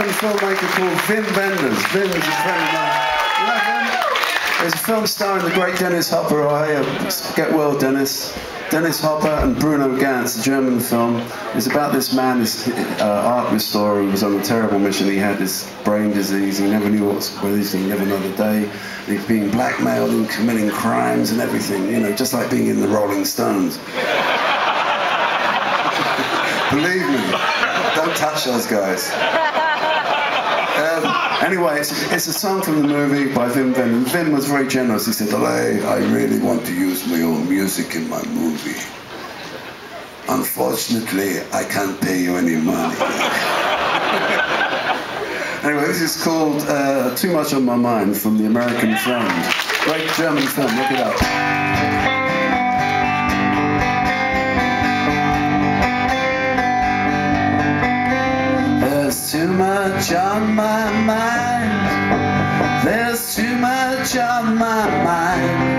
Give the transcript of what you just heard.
German filmmaker called Wim Wenders. Wim is a friend of mine. You know Wim? There's a film starring the great Dennis Hopper. Get well, Dennis. Dennis Hopper and Bruno Ganz, a German film. It's about this man, this art restorer who was on a terrible mission. He had this brain disease. He never knew what it was. He never knew the day. He'd been blackmailed and committing crimes and everything. You know, just like being in the Rolling Stones. Believe me, don't touch those guys. Anyway, it's a song from the movie by Wim Wenders. Wim was very generous. He said, I really want to use my own music in my movie. Unfortunately, I can't pay you any money. Anyway, this is called Too Much on My Mind from The American Friend. Great German film, look it up. There's too much on my mind. There's too much on my mind.